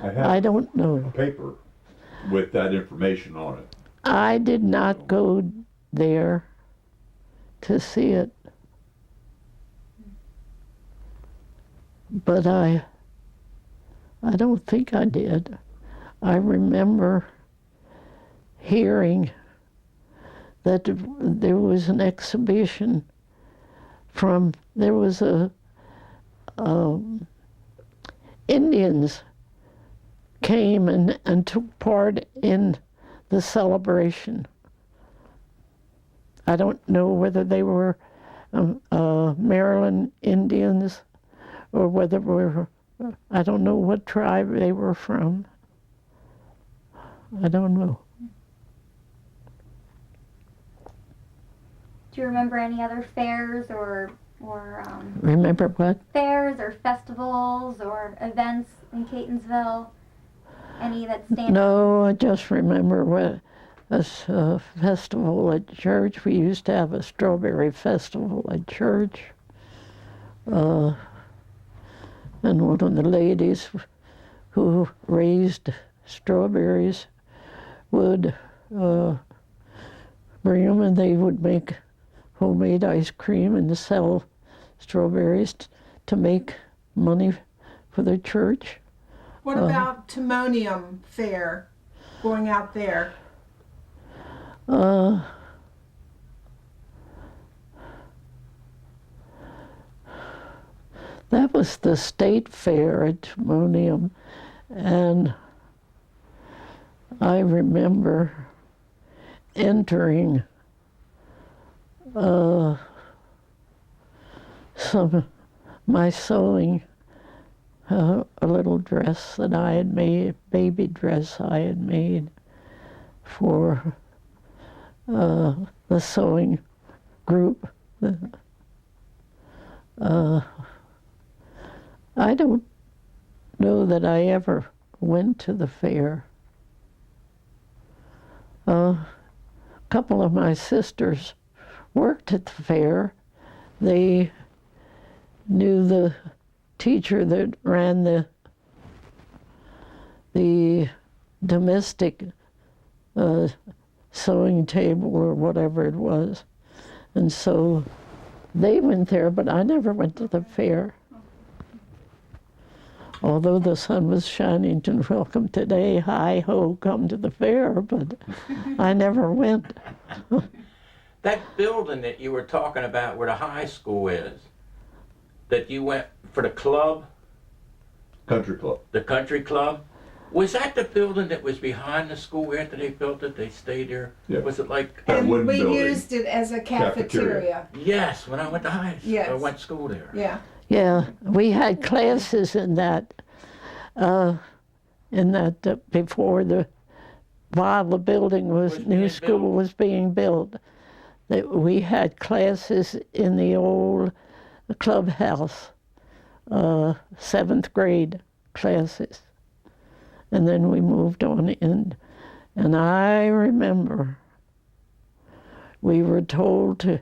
I I have don't a know. paper with that information on it. I did not go there to see it. But I don't think I did. I remember hearing that there was an exhibition there was Indians came and took part in the celebration. I don't know whether they were Maryland Indians or whether I don't know what tribe they were from. I don't know. Do you remember any other fairs or Remember what? fairs or festivals or events in Catonsville? Any that stand out? No, I just remember a festival at church. We used to have a strawberry festival at church. And one of the ladies who raised strawberries would bring them, and they would make homemade ice cream and sell strawberries to make money for the church. What about Timonium Fair, going out there? That was the state fair at Timonium, and I remember entering my sewing a little dress that I had made, baby dress I had made for the sewing group. I don't know that I ever went to the fair. A couple of my sisters worked at the fair. They knew the teacher that ran the domestic sewing table or whatever it was. And so they went there, but I never went to the fair. Although the sun was shining to welcome today, hi ho, come to the fair, but I never went. That building that you were talking about where the high school is, that you went for the club, Country club. the country club, was that the building that was behind the school after they built it? They stayed there? Yeah. Was it like... That And wooden we building. used it as a cafeteria. Yes, when I went to high school. Yes. I went to school there. Yeah. Yeah, we had classes in that before while the building Was new being school built. was being built. That we had classes in the old clubhouse, 7th grade classes. And then we moved on in. And I remember we were told to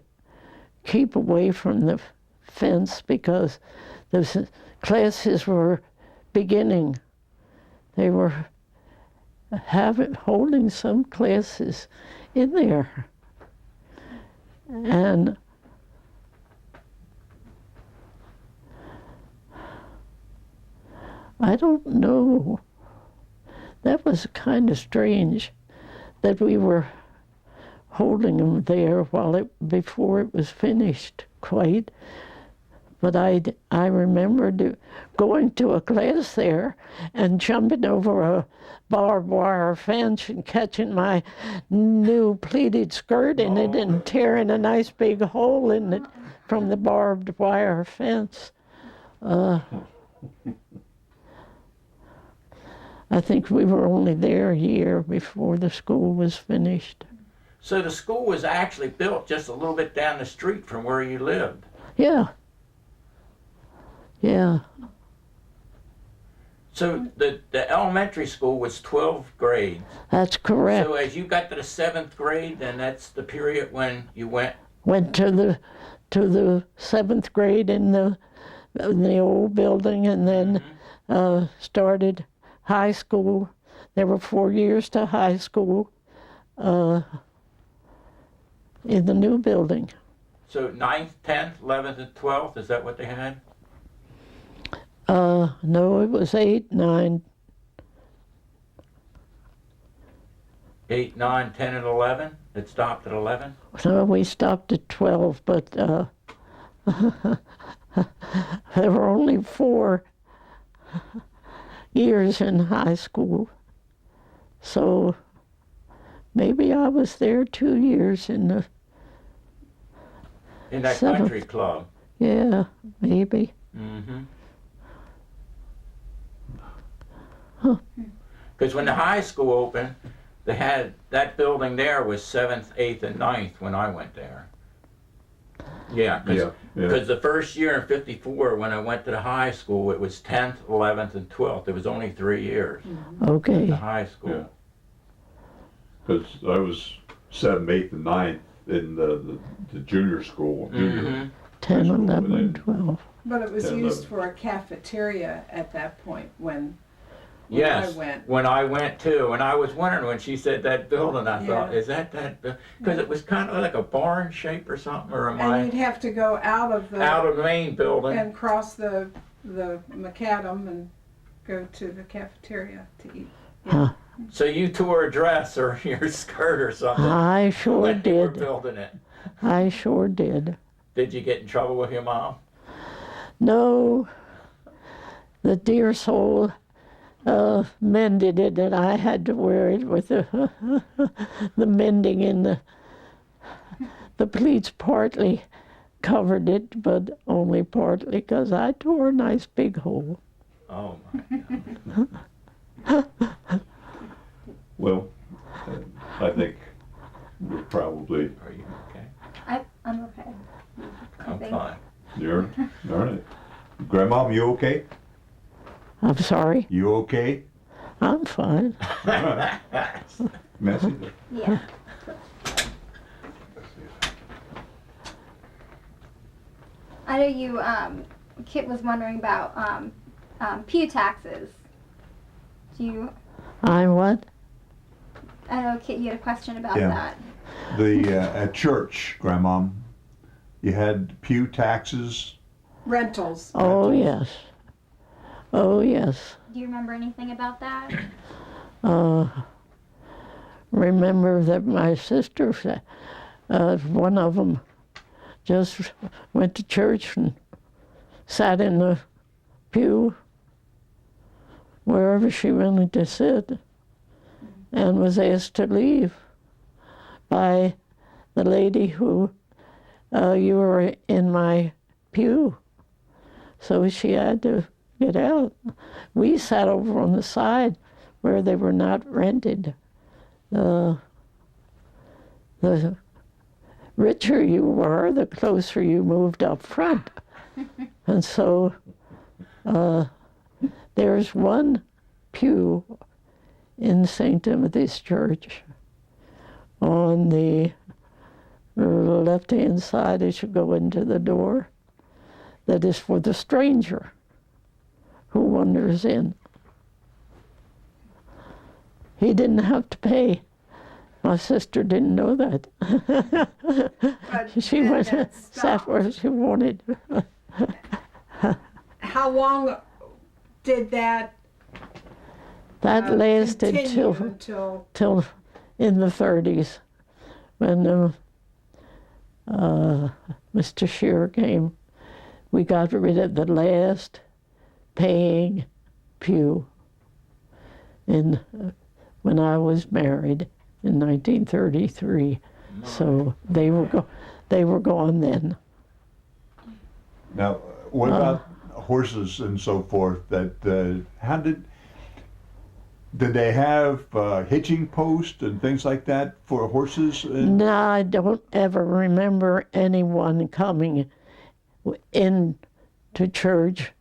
keep away from the fence because the classes were beginning. They were holding some classes in there. And I don't know. That was kind of strange that we were holding them there before it was finished quite. But I remember going to a class there and jumping over a barbed wire fence and catching my new pleated skirt in it and tearing a nice big hole in it from the barbed wire fence. I think we were only there a year before the school was finished. So the school was actually built just a little bit down the street from where you lived. Yeah. Yeah. So the elementary school was 12 grades. That's correct. So as you got to the 7th grade, then that's the period when you went... Went to the 7th grade in the old building, and then started high school. There were 4 years to high school in the new building. So 9th, 10th, 11th, and 12th, is that what they had? No, it was 8, 9. 8, 9, 10, and 11? It stopped at 11? No, we stopped at 12, but there were only 4 years in high school. So maybe I was there 2 years in the, In that Seventh. country club? yeah, maybe. Mm-hmm. Because when the high school opened, they had, that building there was 7th, 8th, and 9th when I went there. Yeah, Yeah, because the first year in 54, when I went to the high school, it was 10th, 11th, and 12th. It was only 3 years at Okay. the high school. Yeah. Because I was 7th, 8th, and 9th in the junior school. Junior. 10, High school, 11, and then- 12. But it was 10, used 11. for a cafeteria at that point when Yes, I went. when I went too, and I was wondering when she said that building, I thought, Yeah. is that because it was kind of like a barn shape or something, or am I And you'd have to go out of the out of the main building? and cross the macadam and go to the cafeteria to eat. So you tore a dress or your skirt or something I sure when you were did. building it. I sure did. Did you get in trouble with your mom? No, the dear soul mended it, and I had to wear it with the the mending in the pleats partly covered it, but only partly because I tore a nice big hole. Oh my God. Well, I think we're probably, Are you okay? I'm okay. I I'm think. fine. you're, all right. Grandma, you okay? I'm sorry. You okay? I'm fine. All right. Messy. Yeah. I know you, Kit was wondering about pew taxes. Do you? I'm what? I know, Kit, you had a question about Yeah. that. At church, Grandma, you had pew taxes. Rentals. Oh, yes. Oh, yes. Do you remember anything about that? Remember that my sister, one of them, just went to church and sat in the pew wherever she wanted to sit and was asked to leave by the lady who, you were in my pew. So she had to get out. We sat over on the side where they were not rented. The richer you were, the closer you moved up front. And so there's one pew in St. Timothy's Church on the left-hand side as you go into the door that is for the stranger who wanders in. He didn't have to pay. My sister didn't know that. But She then went that sat stopped. where she wanted. How long did that That lasted continue till until in the 30s when Mr. Shearer came. We got rid of the last paying pew when I was married in 1933. So they were gone then. Now, what about horses and so forth? That how did they have hitching posts and things like that for horses? No, I don't ever remember anyone coming in to church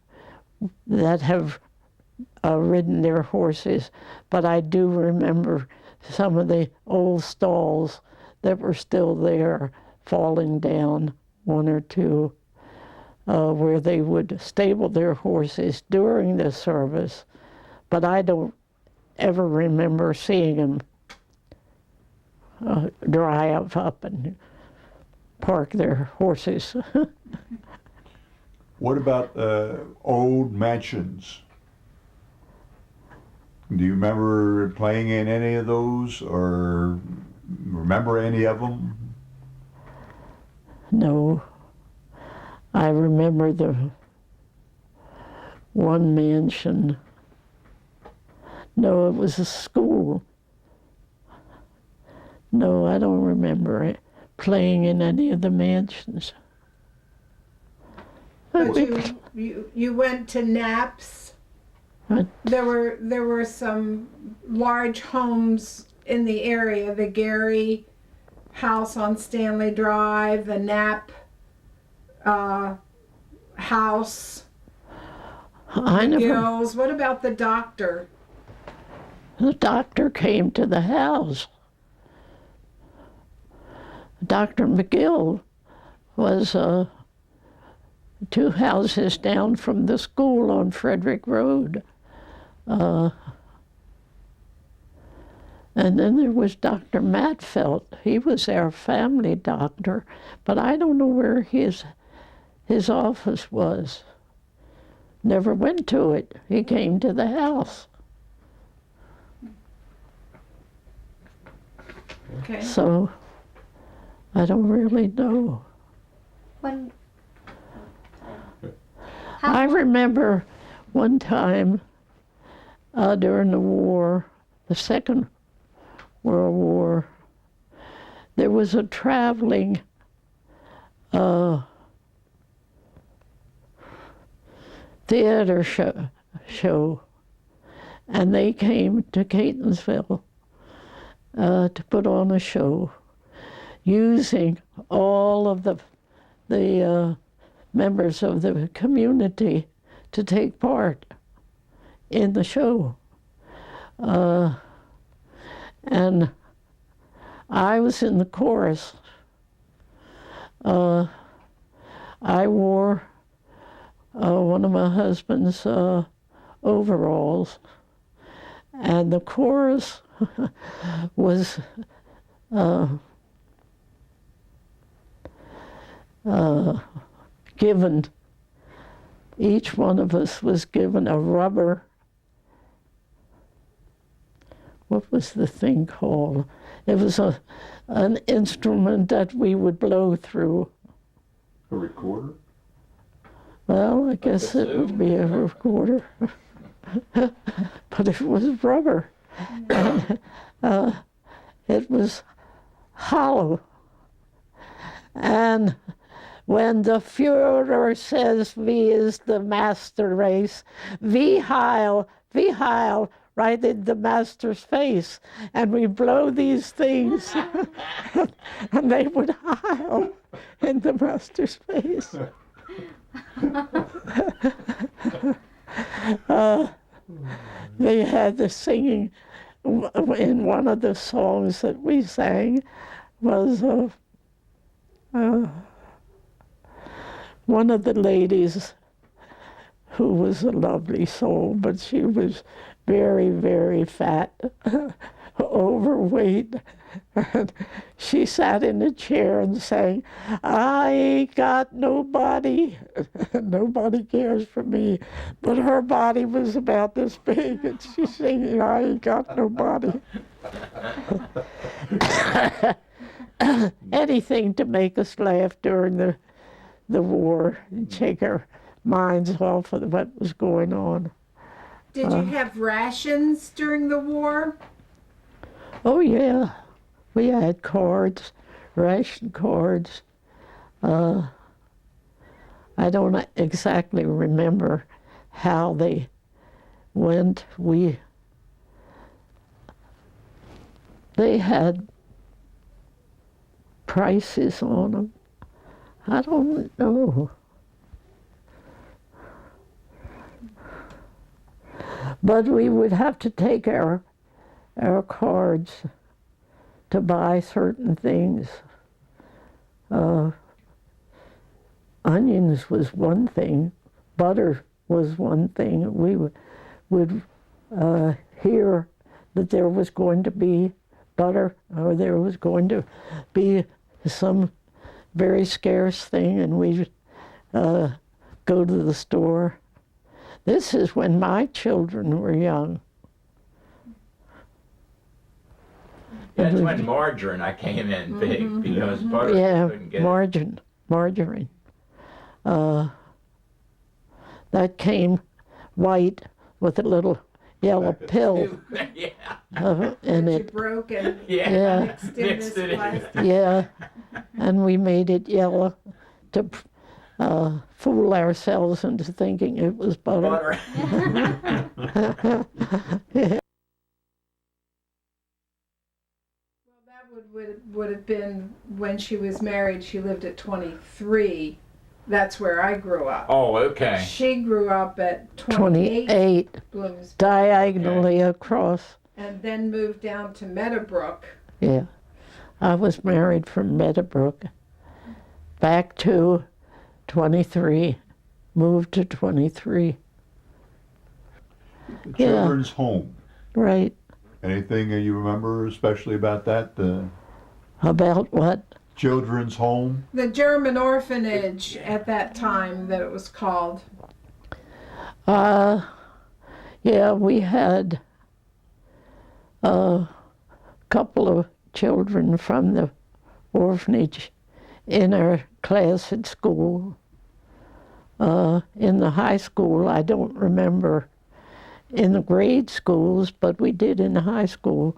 that have ridden their horses, but I do remember some of the old stalls that were still there falling down, one or two, where they would stable their horses during the service. But I don't ever remember seeing them drive up and park their horses. What about old mansions? Do you remember playing in any of those, or remember any of them? No. I remember the one mansion. No, it was a school. No, I don't remember it playing in any of the mansions. But you went to Knapp's. What? There were some large homes in the area. The Gary house on Stanley Drive, the Knapp house, I never. Gills. What about the doctor? The doctor came to the house. Dr. McGill was 2 houses down from the school on Frederick Road. And then there was Dr. Matfelt. He was our family doctor, but I don't know where his office was. Never went to it. He came to the house. Okay. So I don't really know. When I remember one time during the war, the Second World War, there was a traveling theater show, and they came to Catonsville to put on a show using all of the members of the community to take part in the show. And I was in the chorus. I wore one of my husband's overalls, and the chorus was given, each one of us was given a rubber, what was the thing called? It was an instrument that we would blow through. A recorder? Well, I guess it would be a recorder. But it was rubber. And, it was hollow. And when the Führer says "We is the master race," "We Heil," right in the master's face, and we blow these things, and they would heil in the master's face. They had the singing in one of the songs that we sang was one of the ladies who was a lovely soul, but she was very, very fat, overweight. And she sat in a chair and sang, "I ain't got nobody, nobody cares for me." But her body was about this big, and she's singing, "I ain't got nobody." Anything to make us laugh during the war and take our minds off of what was going on. Did you have rations during the war? Oh yeah, we had cards, ration cards. I don't exactly remember how they went. They had prices on them. I don't know. But we would have to take our cards to buy certain things. Onions was one thing, butter was one thing. We would hear that there was going to be butter or there was going to be some very scarce thing, and we'd go to the store. This is when my children were young. That's when margarine I came in big because butter Yeah, couldn't get margarine. That came white with a little yellow pill yeah. in that you it. broke and Yeah. mixed in this in. plastic. Yeah, and we made it yellow to fool ourselves into thinking it was butter. Butter. Well, that would have been when she was married. She lived at 23. That's where I grew up. Oh, okay. She grew up at 28 28, Bloomsbury, diagonally across. and then moved down to Meadowbrook. Yeah, I was married from Meadowbrook, back to 23, moved to 23. The Yeah. children's home. Right. Anything you remember especially about that? The About what? children's home? The German orphanage at that time that it was called. Yeah, we had a couple of children from the orphanage in our class at school. In the high school, I don't remember in the grade schools, but we did in the high school.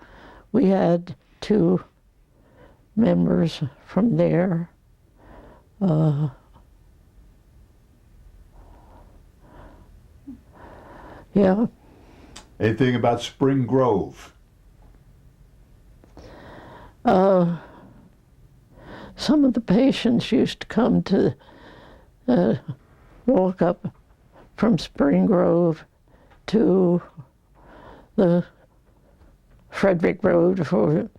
We had 2 members from there. Yeah. Anything about Spring Grove? Some of the patients used to come to walk up from Spring Grove to the Frederick Road for,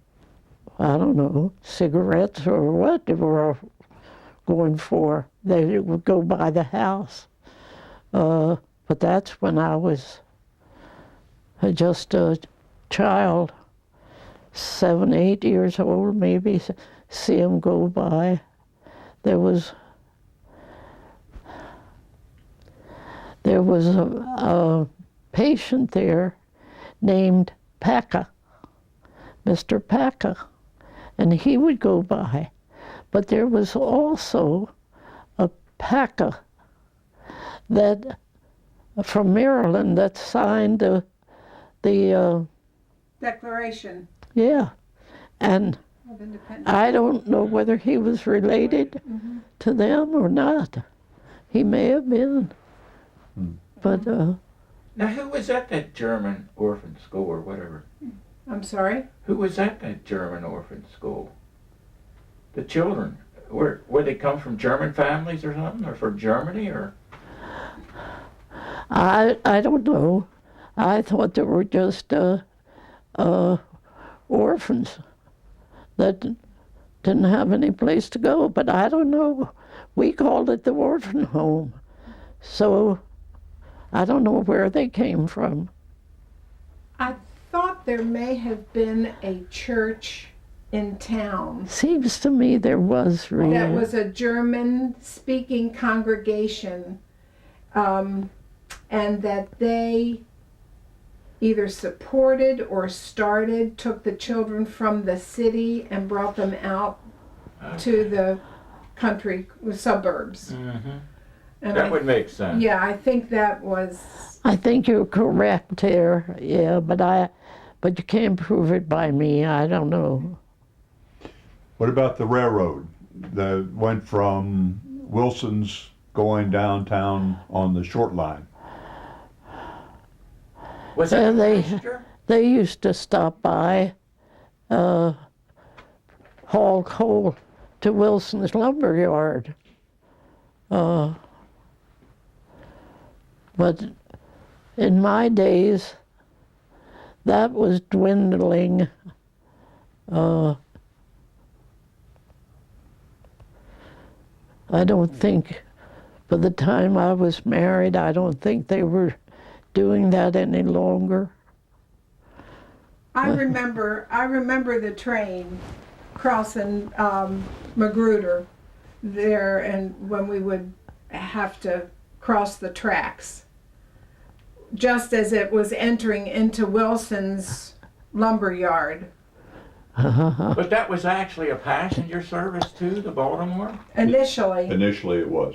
I don't know, cigarettes or what they were going for. They would go by the house. But that's when I was just a child, 7, 8 years old, maybe, see them go by. There was a patient there named Paca, Mr. Paca, and he would go by. But there was also a Paca that from Maryland that signed the Declaration yeah, and of Independence. I don't know whether he was related to them or not. He may have been, but Now, who was at that German orphan school or whatever? I'm sorry? Who was at that German orphan school? The children, where they come from German families or something, or from Germany, or? I don't know. I thought they were just orphans that didn't have any place to go, but I don't know. We called it the orphan home, so I don't know where they came from. I thought there may have been a church in town Seems to me there was really. that was a German-speaking congregation, and that they either supported or took the children from the city and brought them out to the country suburbs. Mm-hmm. And That would make sense. yeah, I think that was. I think you're correct there, yeah, but you can't prove it by me. I don't know. What about the railroad that went from Wilson's going downtown on the short line? Was that they- Leicester? They used to stop by, haul coal to Wilson's lumber yard. But in my days, that was dwindling. I don't think, by the time I was married, I don't think they were doing that any longer. I remember the train crossing Magruder there, and when we would have to cross the tracks, just as it was entering into Wilson's lumber yard. But that was actually a passenger service too, the Baltimore? Initially, Initially it was.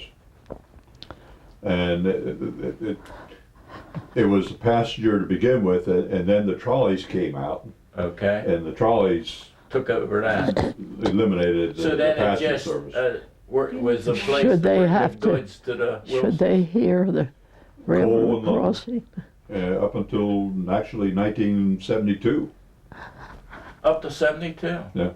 And it was a passenger to begin with, and then the trolleys came out, Okay, and the trolleys took over that. eliminated So the then it passenger just service. was a place Should to they bring have the to- goods to the Should Wilson. they hear the railroad and lumber. crossing? Up until actually 1972. Up to 72. when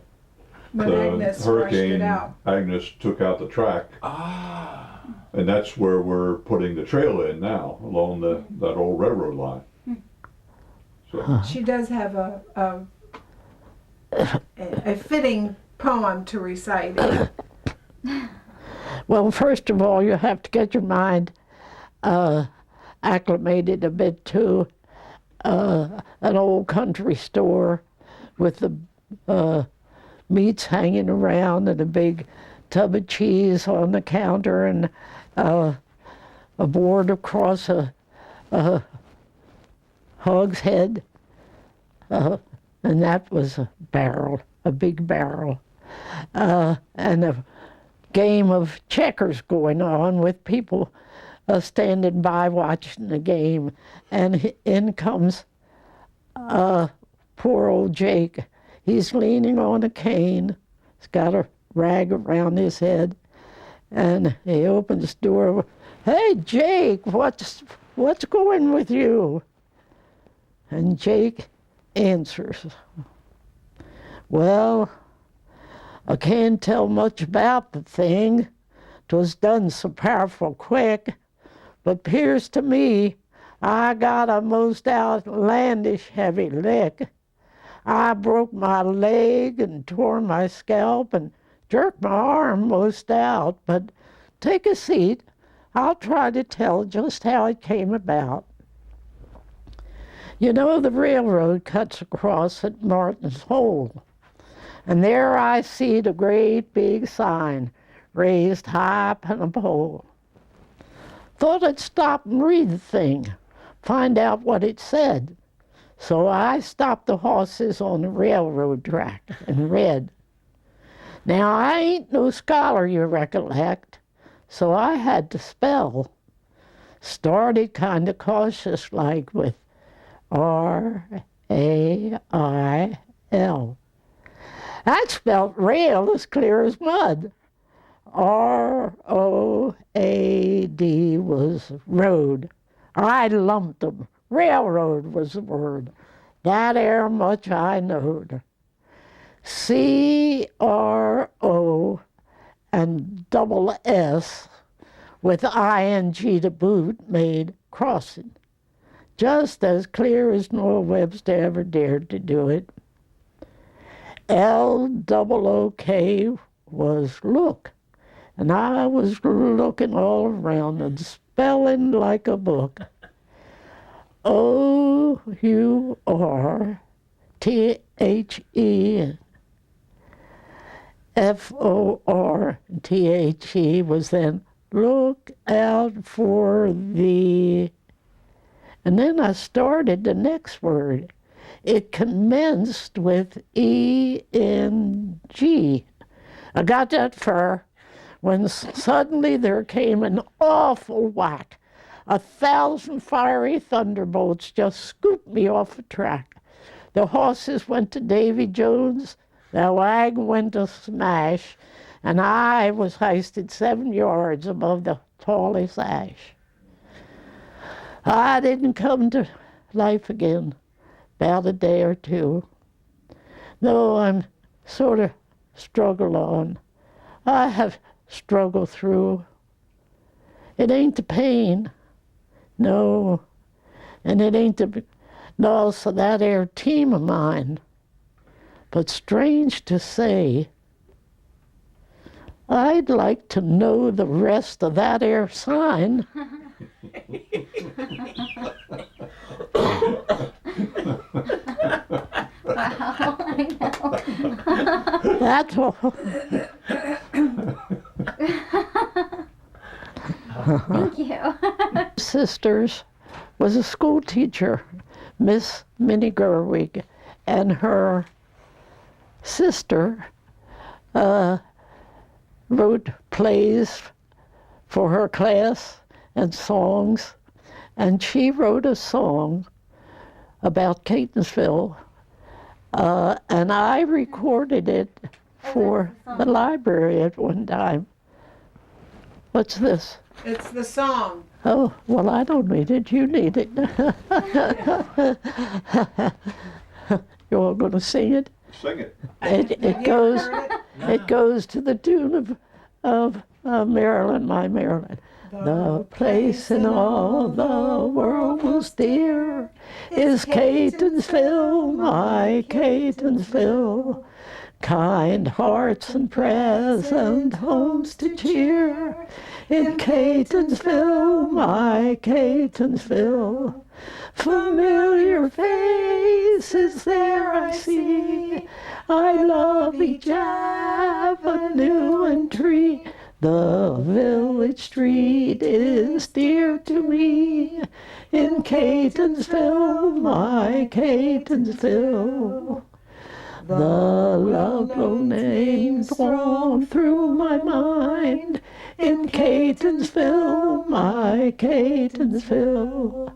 The Agnes rushed it Hurricane out. Agnes took out the track, Ah, and that's where we're putting the trail in now, along that old railroad line. So, She does have a fitting poem to recite. Well, first of all, you have to get your mind acclimated a bit to an old country store with the meats hanging around and a big tub of cheese on the counter and a board across a hogshead. And that was a barrel, a big barrel. And a game of checkers going on with people standing by watching the game. And in comes poor old Jake. He's leaning on a cane. He's got a rag around his head. And he opens the door. Hey, Jake, what's going with you? And Jake answers, well, I can't tell much about the thing. 'Twas done so powerful quick, but 'pears to me I got a most outlandish heavy lick. I broke my leg and tore my scalp and jerked my arm most out, but take a seat. I'll try to tell just how it came about. You know, the railroad cuts across at Martin's Hole, and there I seed a great big sign raised high up on a pole. Thought I'd stop and read the thing, find out what it said. So I stopped the horses on the railroad track and read. Now, I ain't no scholar, you recollect, so I had to spell. Started kind of cautious like with R-A-I-L. That spelt rail as clear as mud. R-O-A-D was road. I lumped them. Railroad was the word. That ere much I knowed. C-R-O and double S with I-N-G to boot made crossing. Just as clear as Noah Webster ever dared to do it. L-O-O-K was look, and I was looking all around and spelling like a book. O-U-R-T-H-E-F-O-R-T-H-E was then look out for the... And then I started the next word. It commenced with E-N-G. I got that far when suddenly there came an awful whack. 1,000 fiery thunderbolts just scooped me off the track. The horses went to Davy Jones, the wagon went to smash, and I was hoisted 7 yards above the tallest ash. I didn't come to life again about a day or two, though I'm sort of struggle on. I have struggled through. It ain't the pain, no, and it ain't the loss of that air team of mine. But strange to say, I'd like to know the rest of that air sign. know. That's all. Thank you. Sisters was a school teacher, Miss Minnie Gerwig, and her sister wrote plays for her class and songs, and she wrote a song about Catonsville, and I recorded it for the library at one time. What's this? It's the song. Oh, well, I don't need it. You need it. You all going to sing it? Sing it. It goes to the tune of Maryland, my Maryland. The place in all the world most dear is Catonsville, my Catonsville. Kind hearts and present homes to cheer in Catonsville, my Catonsville. Familiar faces there I see. I love each avenue and tree. The village street is dear to me. In Catonsville, my Catonsville. The lovely names throng through my mind. In Catonsville, my Catonsville.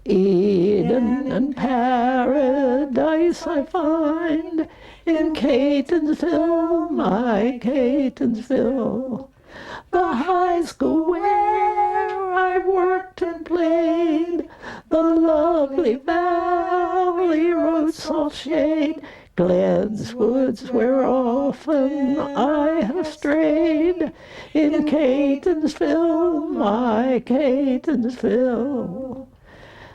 Eden and paradise I find. In Catonsville, my Catonsville. The high school where I worked and played. The lovely valley road soft shade. Glens woods where often I have strayed. In Catonsville, my Catonsville.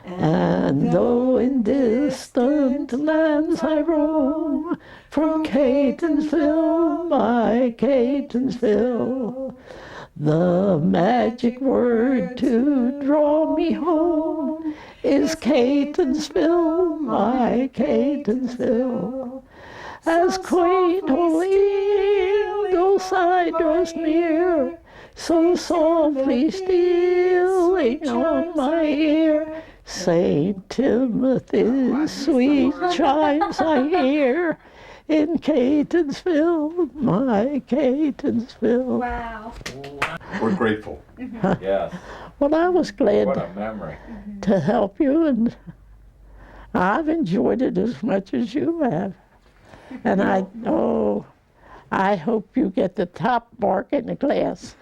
And though in distant lands I roam, from Catonsville, my Catonsville, the magic word to draw me home is Catonsville, my Catonsville. As quaint old Ingleside draws near, so softly stealing on my ear, St. Timothy's sweet chimes I hear. In Catonsville, my Catonsville. Wow. We're grateful. Yes. Well, I was glad What a memory. to help you, and I've enjoyed it as much as you have. And I hope you get the top mark in the class.